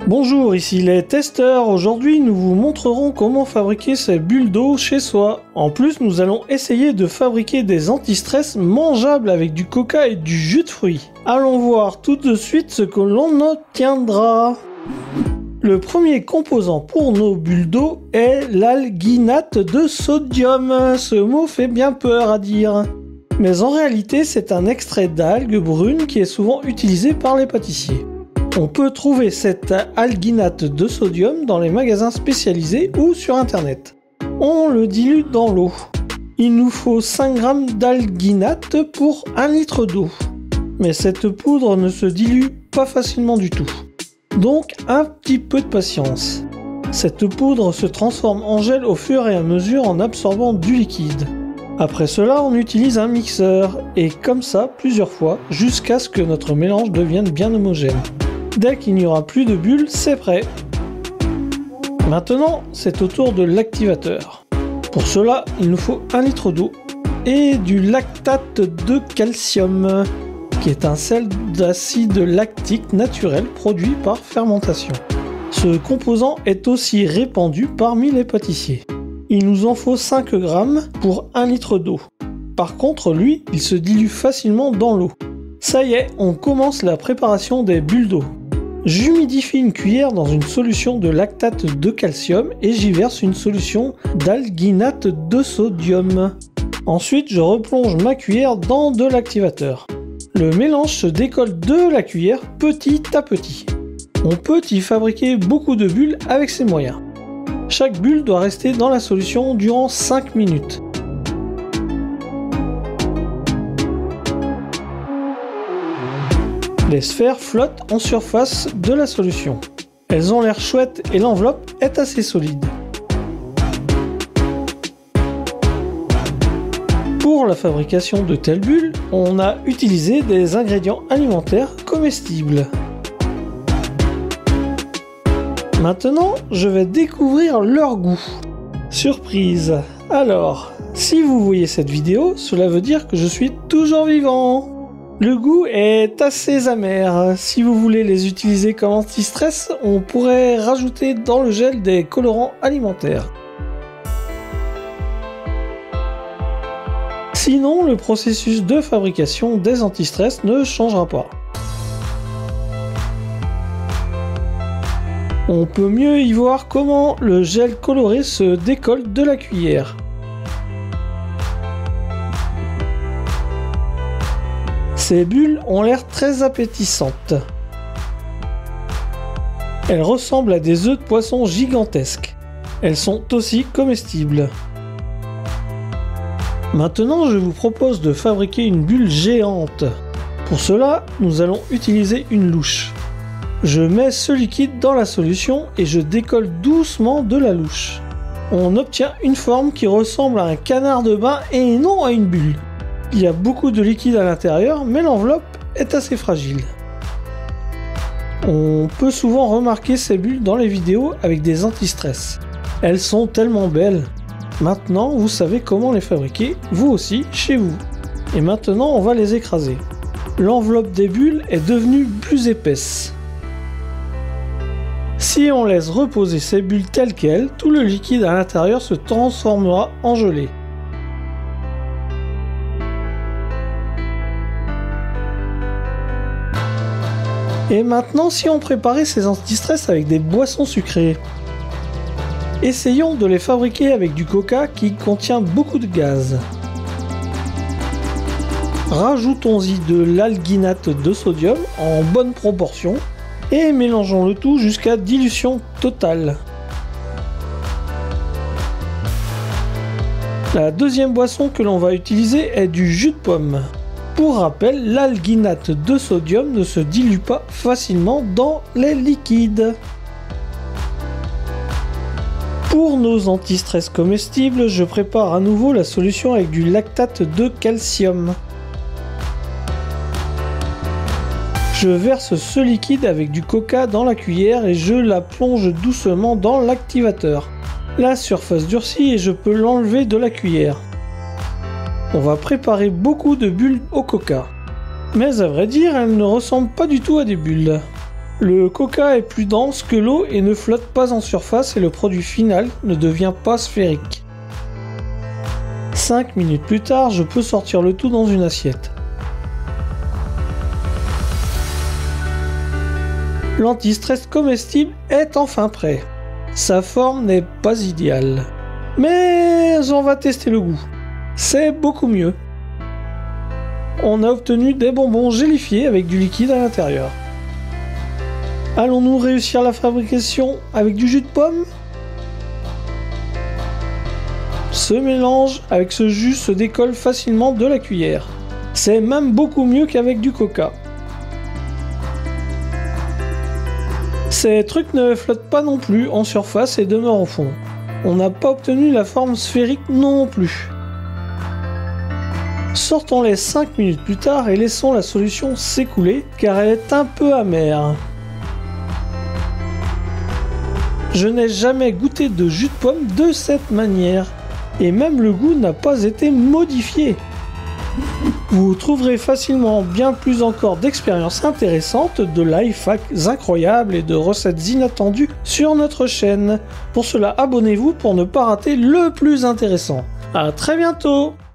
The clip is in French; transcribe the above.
Bonjour, ici les testeurs. Aujourd'hui, nous vous montrerons comment fabriquer ces bulles d'eau chez soi. En plus, nous allons essayer de fabriquer des anti-stress mangeables avec du coca et du jus de fruits. Allons voir tout de suite ce que l'on obtiendra. Le premier composant pour nos bulles d'eau est l'alginate de sodium. Ce mot fait bien peur à dire. Mais en réalité, c'est un extrait d'algues brunes qui est souvent utilisé par les pâtissiers. On peut trouver cet alginate de sodium dans les magasins spécialisés ou sur internet. On le dilue dans l'eau. Il nous faut 5 g d'alginate pour 1 litre d'eau. Mais cette poudre ne se dilue pas facilement du tout. Donc un petit peu de patience. Cette poudre se transforme en gel au fur et à mesure en absorbant du liquide. Après cela, on utilise un mixeur, et comme ça plusieurs fois, jusqu'à ce que notre mélange devienne bien homogène. Dès qu'il n'y aura plus de bulles, c'est prêt. Maintenant, c'est au tour de l'activateur. Pour cela, il nous faut 1 litre d'eau et du lactate de calcium, qui est un sel d'acide lactique naturel produit par fermentation. Ce composant est aussi répandu parmi les pâtissiers. Il nous en faut 5 g pour 1 litre d'eau. Par contre, lui, il se dilue facilement dans l'eau. Ça y est, on commence la préparation des bulles d'eau. J'humidifie une cuillère dans une solution de lactate de calcium et j'y verse une solution d'alginate de sodium. Ensuite, je replonge ma cuillère dans de l'activateur. Le mélange se décolle de la cuillère petit à petit. On peut y fabriquer beaucoup de bulles avec ces moyens. Chaque bulle doit rester dans la solution durant 5 minutes. Les sphères flottent en surface de la solution. Elles ont l'air chouettes et l'enveloppe est assez solide. Pour la fabrication de telles bulles, on a utilisé des ingrédients alimentaires comestibles. Maintenant, je vais découvrir leur goût. Surprise! Alors, si vous voyez cette vidéo, cela veut dire que je suis toujours vivant. Le goût est assez amer. Si vous voulez les utiliser comme anti-stress, on pourrait rajouter dans le gel des colorants alimentaires. Sinon, le processus de fabrication des anti-stress ne changera pas. On peut mieux y voir comment le gel coloré se décolle de la cuillère. Ces bulles ont l'air très appétissantes. Elles ressemblent à des œufs de poisson gigantesques. Elles sont aussi comestibles. Maintenant, je vous propose de fabriquer une bulle géante. Pour cela, nous allons utiliser une louche. Je mets ce liquide dans la solution et je décolle doucement de la louche. On obtient une forme qui ressemble à un canard de bain et non à une bulle. Il y a beaucoup de liquide à l'intérieur, mais l'enveloppe est assez fragile. On peut souvent remarquer ces bulles dans les vidéos avec des anti-stress. Elles sont tellement belles. Maintenant, vous savez comment les fabriquer, vous aussi, chez vous. Et maintenant, on va les écraser. L'enveloppe des bulles est devenue plus épaisse. Si on laisse reposer ces bulles telles quelles, tout le liquide à l'intérieur se transformera en gelée. Et maintenant, si on préparait ces anti-stress avec des boissons sucrées, essayons de les fabriquer avec du coca qui contient beaucoup de gaz. Rajoutons-y de l'alginate de sodium en bonne proportion et mélangeons le tout jusqu'à dilution totale. La deuxième boisson que l'on va utiliser est du jus de pomme. Pour rappel, l'alginate de sodium ne se dilue pas facilement dans les liquides. Pour nos anti-stress comestibles, je prépare à nouveau la solution avec du lactate de calcium. Je verse ce liquide avec du coca dans la cuillère et je la plonge doucement dans l'activateur. La surface durcit et je peux l'enlever de la cuillère. On va préparer beaucoup de bulles au coca. Mais à vrai dire, elles ne ressemblent pas du tout à des bulles. Le coca est plus dense que l'eau et ne flotte pas en surface et le produit final ne devient pas sphérique. 5 minutes plus tard, je peux sortir le tout dans une assiette. L'anti-stress comestible est enfin prêt. Sa forme n'est pas idéale. Mais on va tester le goût. C'est beaucoup mieux. On a obtenu des bonbons gélifiés avec du liquide à l'intérieur. Allons-nous réussir la fabrication avec du jus de pomme? Ce mélange avec ce jus se décolle facilement de la cuillère. C'est même beaucoup mieux qu'avec du coca. Ces trucs ne flottent pas non plus en surface et demeurent au fond. On n'a pas obtenu la forme sphérique non plus. Sortons-les 5 minutes plus tard et laissons la solution s'écouler car elle est un peu amère. Je n'ai jamais goûté de jus de pomme de cette manière et même le goût n'a pas été modifié. Vous trouverez facilement bien plus encore d'expériences intéressantes, de life hacks incroyables et de recettes inattendues sur notre chaîne. Pour cela, abonnez-vous pour ne pas rater le plus intéressant. À très bientôt!